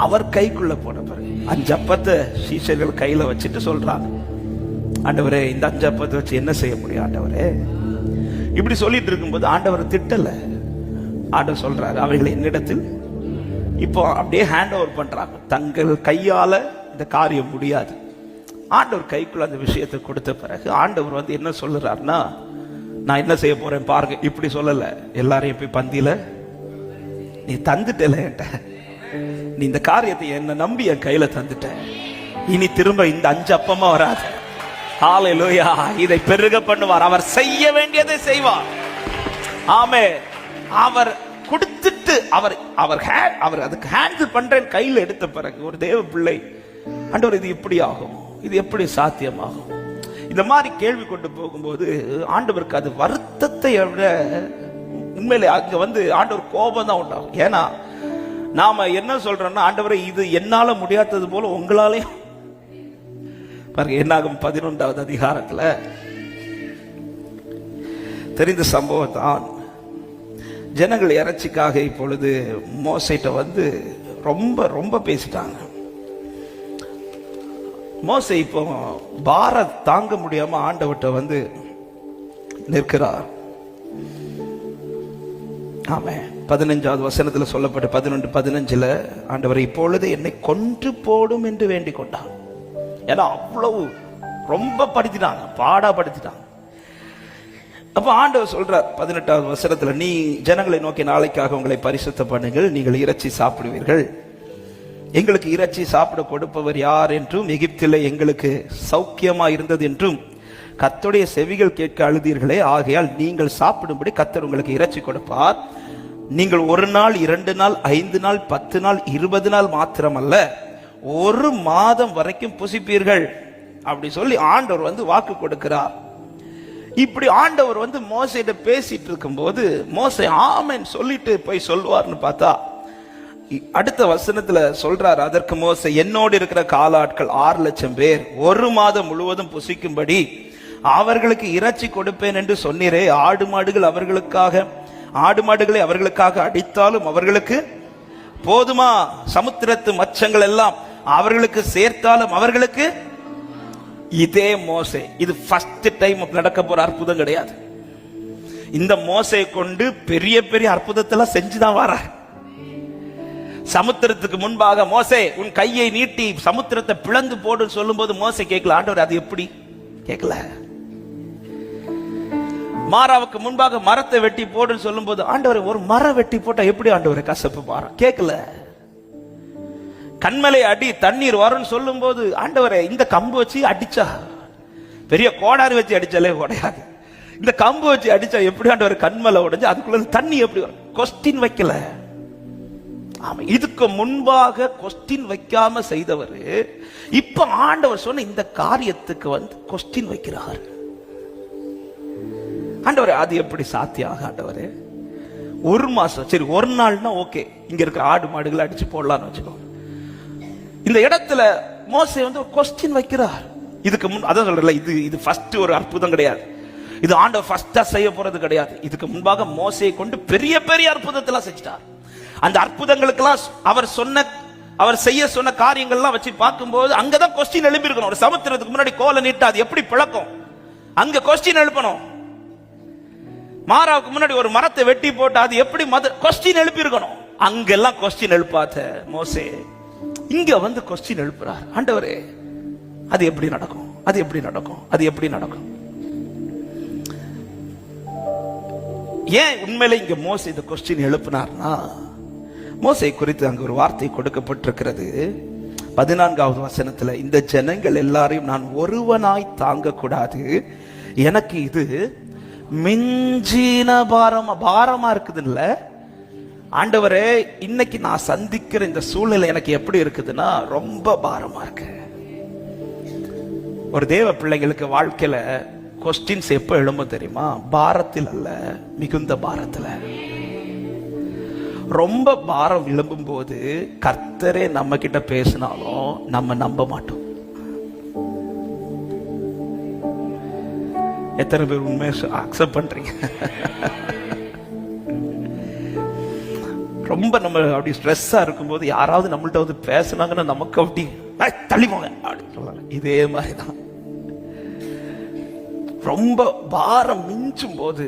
அவர் கைக்குள்ள போன பிறகு 5 அப்பத்தை சீஷர்கள் கையில வச்சுட்டு சொல்றாங்க, ஆண்டவரே இந்த 5 அப்பத்தை வச்சு என்ன செய்ய முடியும் ஆண்டவரே? இப்படி சொல்லிட்டு இருக்கும்போது ஆண்டவர் திட்டல. ஆண்டவர் சொல்றாரு, அவைகளை என்னிடத்தில் இப்போ அப்படியே ஹேண்ட் ஓவர் பண்றாங்க. தங்கள் கையால இந்த காரியம் முடியாது. ஆண்டவர் கைக்குள்ள அந்த விஷயத்தை கொடுத்த பிறகு ஆண்டவர் வந்து என்ன சொல்லுறாருன்னா, நான் என்ன செய்ய போறேன் பாருங்க. இப்படி சொல்லல, எல்லாரையும் போய் பந்தியில நீ தந்துட்டல, என்கிட்ட நீ இந்த காரியத்தை என்ன நம்பி என் கையில தந்துட்ட, இனி திரும்ப இந்த 5 அப்பமா வராது. ஹல்லேலூயா. இதை பெருக பண்ணுவார். அவர் செய்ய வேண்டியதை செய்வார். ஆமென். அவர் கொடுத்துட்டு அவர் அதுக்கு ஹேண்டில் பண்றேன் கையில் எடுத்த பிறகு ஒரு தேவ பிள்ளை, ஆண்டவர் இது எப்படி ஆகும், இது எப்படி சாத்தியமாகும், இந்த மாதிரி கேள்வி கொண்டு போகும்போது ஆண்டவருக்கு அது வருத்தத்தை விட உண்மையிலே அங்க வந்து ஆண்டவர் கோபம் தான் உண்டாகும். ஏன்னா நாம என்ன சொல்றோம்னா, ஆண்டவரை இது என்னால முடியாதது போல உங்களாலையும் பாருங்க. என்னாகும் 11வது அதிகாரத்துல தெரிந்த சம்பவம் தான். ஜனங்கள் இறைச்சிக்காக இப்பொழுது மோசேட்ட வந்து ரொம்ப ரொம்ப பேசிட்டாங்க. மோசே இப்போ பாரம் தாங்க முடியாம ஆண்டவர்கிட்ட வந்து நிற்கிறார். ஆமே 15வது வசனத்துல சொல்லப்பட்ட 11:15 ஆண்டவரை இப்பொழுது என்னை கொன்று போடும் என்று வேண்டிக் கொண்டான். ஏன்னா அவ்வளவு ரொம்ப படுத்திட்டாங்க, பாடா படுத்திட்டாங்க. அப்ப ஆண்டவர் சொல்றார் 18வது வசனத்துல, நீ ஜனங்களை நோக்கி நாளைக்காக உங்களை பரிசுத்த பண்ணுங்கள், நீங்கள் இறைச்சி சாப்பிடுவீர்கள். எங்களுக்கு இறைச்சி சாப்பிட கொடுப்பவர் யார் என்றும், எகிப்திலே எங்களுக்கு சௌக்கியமா இருந்தது என்றும் கர்த்தருடைய செவிகள் கேட்க அழுதீர்களே, ஆகையால் நீங்கள் சாப்பிடும்படி கர்த்தர் உங்களுக்கு இறைச்சி கொடுப்பார். நீங்கள் 1 நாள் 2 நாள் 5 நாள் 10 நாள் 20 நாள் மாத்திரமல்ல, 1 மாதம் வரைக்கும் புசிப்பீர்கள். அப்படி சொல்லி ஆண்டவர் வந்து வாக்கு கொடுக்கிறார். இப்படி ஆண்டவர் வந்து மோசையிட்ட பேசிட்டு இருக்கும் போது மோசே ஆமென் சொல்லிட்டு போய் சொல்வார்னு பார்த்தா அடுத்த வசனத்துல சொல்றாரு, அதற்கு மோசே, என்னோடு இருக்கிற காலாட்கள் 6 லட்சம் பேர் 1 மாதம் முழுவதும் புசிக்கும்படி அவர்களுக்கு இறைச்சி கொடுப்பேன் என்று சொன்னீரே, ஆடு மாடுகளை அவர்களுக்காக அடித்தாலும் அவர்களுக்கு போதுமா? சமுத்திரத்து மச்சங்கள் எல்லாம் அவர்களுக்கு சேர்த்தாலும் அவர்களுக்கு. இதே மோசே, இது ஃபர்ஸ்ட் டைம் நடக்க போற அற்புதம் கிடையாது. இந்த மோசையை கொண்டு பெரிய பெரிய அற்புதத்தெல்லாம் செஞ்சுதான் வர. சமுத்திரத்துக்கு முன்பாக மோசே உன் கையை நீட்டி சமுத்திரத்தை பிளந்து போடு சொல்லும் போது மோசே கேட்கல, ஆண்டவர் அது எப்படி கேட்கல. மாறாவுக்கு முன்பாக மரத்தை வெட்டி போடுன்னு சொல்லும் போது, ஆண்டவர் ஒரு மரம் வெட்டி போட்டா எப்படி ஆண்டவரை கசப்பு பாரு கேட்கல. கண்மலை அடி தண்ணீர் வரும்னு சொல்லும் போது, ஆண்டவரை இந்த கம்பு வச்சு அடிச்சா, பெரிய கோடாரி வச்சு அடிச்சாலே உடையாது, இந்த கம்பு வச்சு அடிச்சா எப்படி ஆண்டவர் கண்மலை உடைஞ்சு அதுக்குள்ள தண்ணி எப்படி வரும்? கொஸ்டின் வைக்கல. ஆமா, இதுக்கு முன்பாக கொஸ்டின் வைக்காம செய்தவர் இப்ப ஆண்டவர் சொன்ன இந்த காரியத்துக்கு வந்து கொஸ்டின் வைக்கிறார். ஆண்டவரே அது எப்படி சாத்தியாக? ஆண்டவரே 1 மாசம் சரி, 1 நாள்னா ஓகே, இங்க இருக்க ஆடு மாடுகளை அடிச்சு போடலாம்னு வச்சுக்கோ. இந்த இடத்துல மோசே வந்து கொஸ்டின் வைக்கிறார். இதுக்கு முன் அதான் சொல்றல, இது ஃபர்ஸ்ட் ஒரு அற்புதம் கிடையாது. இது ஆண்டவர் ஃபர்ஸ்டா செய்ய போறது கிடையாது. இதுக்கு முன்பாக மோசையை கொண்டு பெரிய பெரிய அற்புதத்தெல்லாம் செஞ்சிட்டார். அந்த அற்புதங்களுக்கெல்லாம் அவர் செய்ய சொன்ன காரியங்கள்லாம் வச்சு பார்க்கும்போது அங்கதான் கொஸ்டின் எழுப்பி இருக்கணும். ஒரு சமுத்திரத்துக்கு முன்னாடி கோலை நீட்டா அது எப்படி பிளக்கும், அங்க கொஸ்டின் எழுப்பணும். மாறாவுக்கு முன்னாடி ஒரு மரத்தை வெட்டி போட்டு அது எப்படி கொஸ்டின் எழுப்பி இருக்கணும். அங்கெல்லாம் கொஸ்டின் எழுப்பாத மோசே இங்க வந்து கொஸ்டின் எழுப்புறார். ஆண்டவரே அது எப்படி நடக்கும், அது எப்படி நடக்கும், அது எப்படி நடக்கும்? ஏன் உண்மையில இங்க மோசே இந்த கொஸ்டின் எழுப்பினார்னா, மோசே குறித்து அங்கு ஒரு வார்த்தை கொடுக்கப்பட்டிருக்கிறது. 14வது வசனத்துல, இந்த ஜனங்கள் எல்லாரையும் நான் ஒருவனாய் தாங்க கூடாது, எனக்கு இது மிஞ்சின பாரமா இருக்குது இல்ல ஆண்டவரே. இன்னைக்கு நான் சந்திக்கிற இந்த சூழ்நிலை எனக்கு எப்படி இருக்குதுன்னா ரொம்ப பாரமா இருக்கு. ஒரு தேவ பிள்ளைங்களுக்கு வாழ்க்கையில கொஸ்டின்ஸ் எப்ப எழும்ப தெரியுமா? பாரத்தில் அல்ல, மிகுந்த பாரத்துல. ரொம்ப பாரம் எழும்பும் போது கர்த்தரே நம்ம கிட்ட பேசினாலும் நம்ம நம்ப மாட்டோம். எத்தனை பேர் உண்மையை அக்செப்ட் பண்றீங்க? ரொம்ப நம்ம அப்படி ஸ்ட்ரெஸ்ஸா இருக்கும்போது யாராவது நம்மள்ட்ட வந்து பேசினாங்கன்னா நமக்கு அப்படி தள்ளிப்போங்க அப்படின்னு சொல்லுவாங்க. இதே மாதிரிதான் ரொம்ப பாரம் மிஞ்சும் போது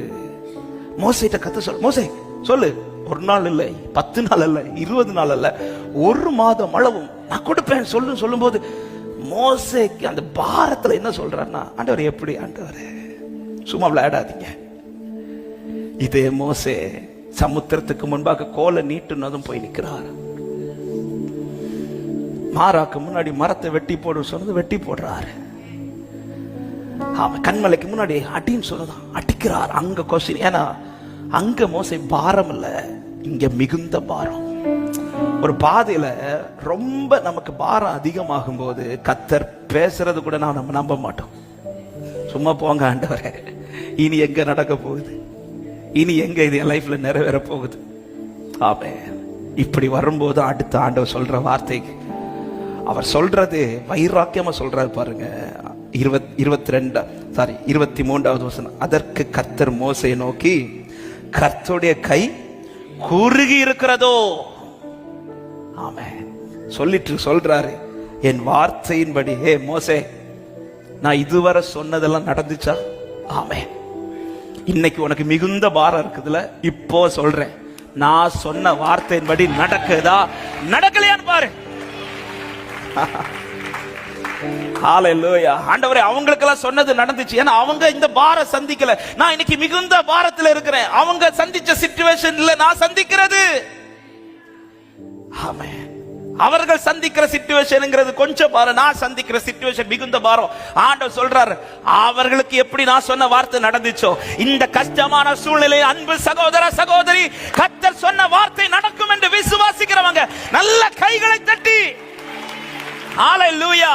மோசேட்ட கத்த சொல், மோசே சொல்லு, 1 நாள் இல்லை, 10 நாள் அல்ல, 20 நாள் அல்ல, 1 மாதம் அளவும் நான் கொடுப்பேன் சொல்லும் போது மோசேக்கு அந்த பாரத்துல என்ன சொல்றாருன்னா, ஆண்டவர் எப்படி, ஆண்டவரே சும்மா விளையாடாதீங்க. இதே மோசே சமுத்திரத்துக்கு முன்பாக கோலை நீட்டுனதும் போய் நிற்கிறார். மாறாக்கு முன்னாடி மரத்தை வெட்டி போடு சொன்னது வெட்டி போடுறாரு. கண்மலைக்கு முன்னாடி அடின்னு சொன்னதான் அடிக்கிறார். அங்க கொஸ்டின், ஏன்னா அங்க மோசே பாரம் இல்ல, இங்க மிகுந்த பாரம். ஒரு பாதையில ரொம்ப நமக்கு பாரம் அதிகமாகும் போது கர்த்தர் பேசுறது கூட நம்ம நம்ப மாட்டோம். சும்மா போங்க ஆண்டவரே, இனி எங்க நடக்க போகுது, இனி எங்க இது என் லைஃப்ல நிறைவேற போகுது. ஆமென். இப்படி வரும்போது அடுத்த ஆண்டவர் சொல்ற வார்த்தை, அவர் சொல்றது வைராக்கியமா சொல்றாரு பாருங்க. 23வது வசனம். அதற்கு கர்த்தர் மோசேயை நோக்கி, கர்த்தருடைய கை குறுகி இருக்கிறதோ. ஆமென். சொல்லிட்டு சொல்றாரு, என் வார்த்தையின்படி ஹே மோசே, நான் இதுவரை சொன்னதெல்லாம் நடந்துச்சா? ஆமென். இன்னைக்கு உனக்கு மிகுந்த பாரம் இருக்குதுல, இப்போ சொல்றேன், நான் சொன்ன வார்த்தையின்படி நடக்குதா நடக்கலையான்னு பாரு. ஹல்லேலூயா. ஆண்டவரே, அவங்களுக்கெல்லாம் சொன்னது நடந்துச்சு, ஏன்னா அவங்க இந்த பாரம் சந்திக்கல. நான் இன்னைக்கு மிகுந்த பாரத்துல இருக்கிறேன். அவங்க சந்திச்ச சிச்சுவேஷன்ல நான் சந்திக்கிறது. ஆமென். அவர்கள் சந்திக்கிற சிச்சுவேஷன்ங்கிறது கொஞ்சம் பாரம், நான் சந்திக்கிற சிச்சுவேஷன் மிகுந்த பாரம். ஆண்டவர் சொல்றாரு, அவர்களுக்கு எப்படி நான் சொன்ன வார்த்தை நடந்துச்சோ, இந்த கஷ்டமான சூழ்நிலையில் அன்பு சகோதர சகோதரி, கர்த்தர் சொன்ன வார்த்தை நடக்கும் என்று விசுவாசிக்கிறவங்க நல்ல கைகளை தட்டி ஹல்லேலூயா